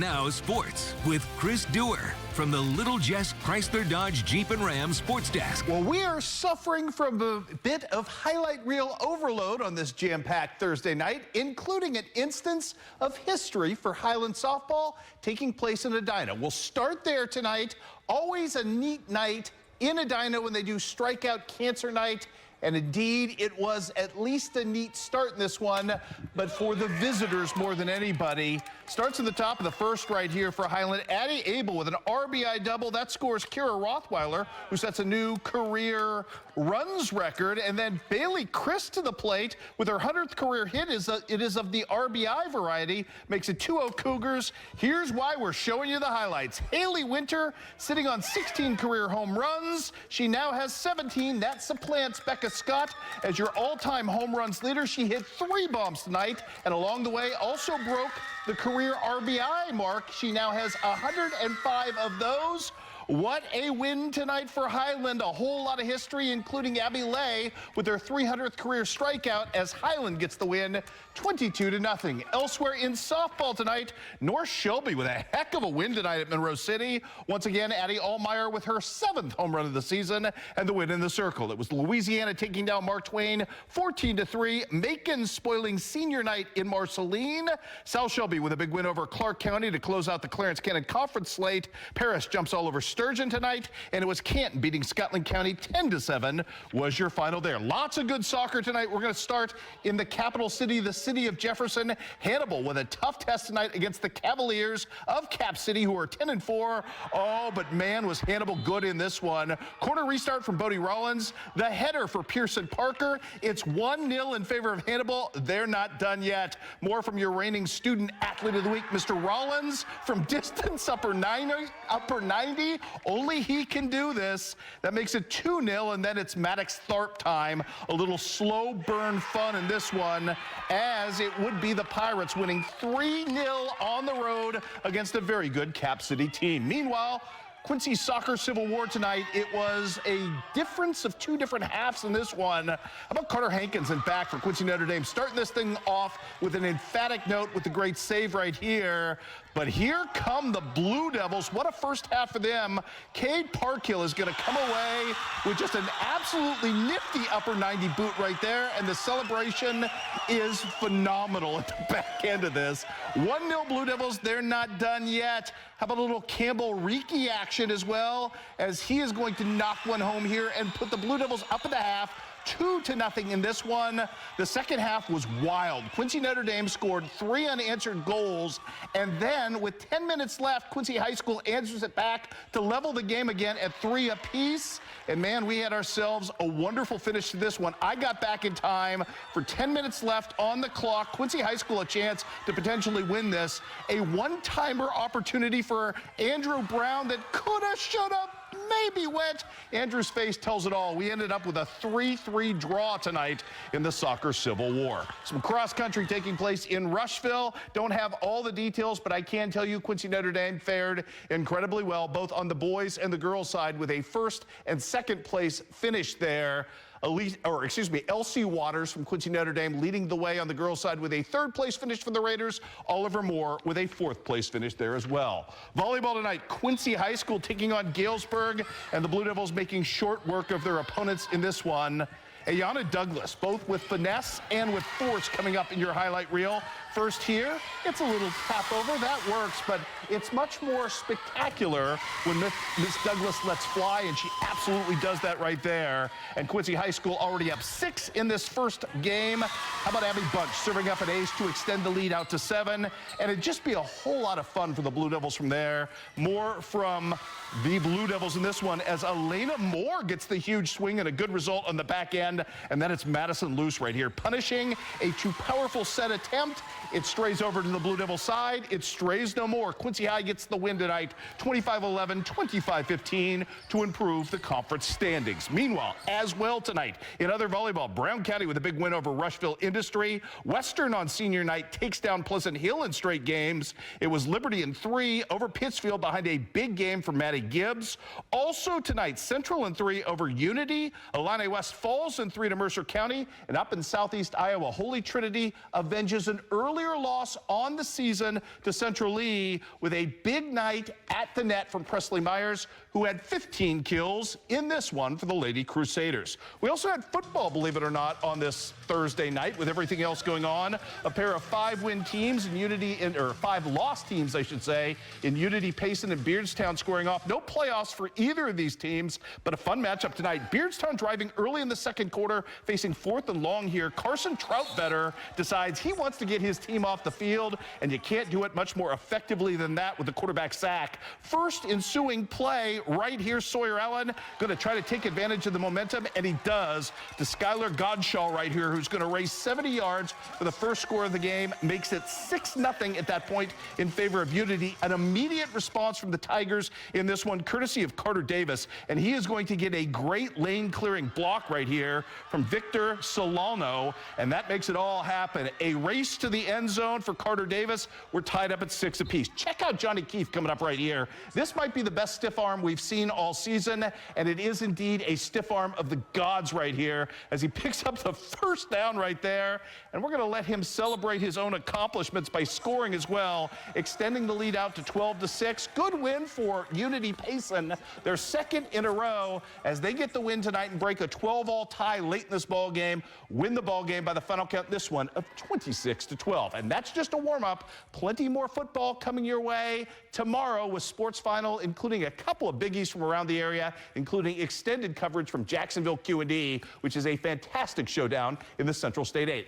Now Sports with Chris Duerr from the Little Jess Chrysler Dodge Jeep and Ram Sports Desk. Well, we are suffering from a bit of highlight reel overload on this jam-packed Thursday night, including an instance of history for Highland softball taking place in Edina. We'll start there tonight. Always a neat night in Edina when they do Strikeout Cancer Night. And indeed, it was at least a neat start in this one, but for the visitors more than anybody. Starts in the top of the first right here for Highland. Addie Abel with an RBI double. That scores Kira Rothweiler, who sets a new career runs record. And then Bailey Chris to the plate with her 100th career hit. It is of the RBI variety. Makes it 2-0 Cougars. Here's why we're showing you the highlights. Haley Winter sitting on 16 career home runs. She now has 17. That supplants Becca Scott as your all-time home runs leader. She hit 3 bombs tonight, and along the way also broke the career RBI mark. She now has 105 of those. What a win tonight for Highland. A whole lot of history, including Abby Lay with their 300th career strikeout as Highland gets the win 22-0. Elsewhere in softball tonight, North Shelby with a heck of a win tonight at Monroe City. Once again, Addie Allmeyer with her 7th home run of the season and the win in the circle. It was Louisiana taking down Mark Twain 14-3. Macon spoiling senior night in Marceline. South Shelby with a big win over Clark County to close out the Clarence Cannon Conference slate. Paris jumps all over Sturgeon tonight, and it was Canton beating Scotland County 10-7 was your final there. Lots of good soccer tonight. We're going to start in the capital city, the city of Jefferson. Hannibal with a tough test tonight against the Cavaliers of Cap City, who are 10-4. Oh, but man, was Hannibal good in this one. Corner restart from Bodie Rollins. The header for Pearson Parker. It's 1-0 in favor of Hannibal. They're not done yet. More from your reigning student athlete of the week, Mr. Rollins, from distance upper 90. Only he can do this. That makes it 2-0, and then it's Maddox Tharp time. A little slow burn fun in this one, as it would be the Pirates winning 3-0 on the road against a very good Cap City team. Meanwhile, Quincy Soccer Civil War tonight. It was a difference of 2 different halves in this one. How about Carter Hankinson back for Quincy Notre Dame, starting this thing off with an emphatic note with the great save right here. But here come the Blue Devils. What a first half for them. Cade Parkhill is going to come away with just an absolutely nifty upper 90 boot right there, and the celebration is phenomenal at the back end of this. 1-0 Blue Devils. They're not done yet. How about a little Campbell Reekie action as well, as he is going to knock one home here and put the Blue Devils up at the half. 2-0 in this one. The second half was wild. Quincy Notre Dame scored 3 unanswered goals, and then with 10 minutes left, Quincy High School answers it back to level the game again at 3 apiece. And man, we had ourselves a wonderful finish to this one. I got back in time for 10 minutes left on the clock. Quincy High School a chance to potentially win this. A one-timer opportunity for Andrew Brown that coulda, shoulda, maybe went. Andrew's face tells it all. We ended up with a 3-3 draw tonight in the Soccer Civil War. Some cross-country taking place in Rushville. Don't have all the details, but I can tell you Quincy Notre Dame fared incredibly well, both on the boys and the girls side, with a 1st and 2nd place finish there. Elsie Waters from Quincy Notre Dame leading the way on the girls' side with a 3rd place finish for the Raiders. Oliver Moore with a 4th place finish there as well. Volleyball tonight, Quincy High School taking on Galesburg, and the Blue Devils making short work of their opponents in this one. Ayanna Douglas, both with finesse and with force, coming up in your highlight reel. First here, it's a little tap over. That works, but it's much more spectacular when Miss Douglas lets fly, and she absolutely does that right there. And Quincy High School already up 6 in this first game. How about Abby Bunch serving up an ace to extend the lead out to 7? And it'd just be a whole lot of fun for the Blue Devils from there. More from the Blue Devils in this one as Elena Moore gets the huge swing and a good result on the back end. And then it's Madison Luce right here, punishing a too powerful set attempt. It strays over to the Blue Devil side. It strays no more. Quincy High gets the win tonight, 25-11, 25-15 to improve the conference standings. Meanwhile, as well tonight, in other volleyball, Brown County with a big win over Rushville Industry. Western on senior night takes down Pleasant Hill in straight games. It was Liberty in 3 over Pittsfield behind a big game for Maddie Gibbs. Also tonight, Central in 3 over Unity. Illini West Falls in Wilson 3 to Mercer County. And up in southeast Iowa, Holy Trinity avenges an earlier loss on the season to Central Lee with a big night at the net from Presley Myers, who had 15 kills in this one for the Lady Crusaders. We also had football, believe it or not, on this Thursday night with everything else going on. A pair of 5-win teams in Unity, or 5-loss teams, I should say, in Unity, Payson, and Beardstown squaring off. No playoffs for either of these teams, but a fun matchup tonight. Beardstown driving early in the second quarter, facing 4th and long here. Carson Troutbetter decides he wants to get his team off the field, and you can't do it much more effectively than that with the quarterback sack. First ensuing play right here, Sawyer Allen going to try to take advantage of the momentum, and he does, to Skylar Godshaw right here, who's going to race 70 yards for the first score of the game, makes it 6-0 at that point in favor of Unity. An immediate response from the Tigers in this one, courtesy of Carter Davis, and he is going to get a great lane-clearing block right here from Victor Solano, and that makes it all happen. A race to the end zone for Carter Davis. We're tied up at 6 apiece. Check out Johnny Keefe coming up right here. This might be the best stiff arm we've seen all season, and it is indeed a stiff arm of the gods right here as he picks up the first down right there, and we're going to let him celebrate his own accomplishments by scoring as well, extending the lead out to 12-6. Good win for Unity Payson, their second in a row, as they get the win tonight and break a 12-all tie late in this ball game, win the ball game by the final count, this one of 26-12. And that's just a warm-up. Plenty more football coming your way tomorrow with Sports Final, including a couple of biggies from around the area, including extended coverage from Jacksonville Q&D, which is a fantastic showdown in the Central State 8.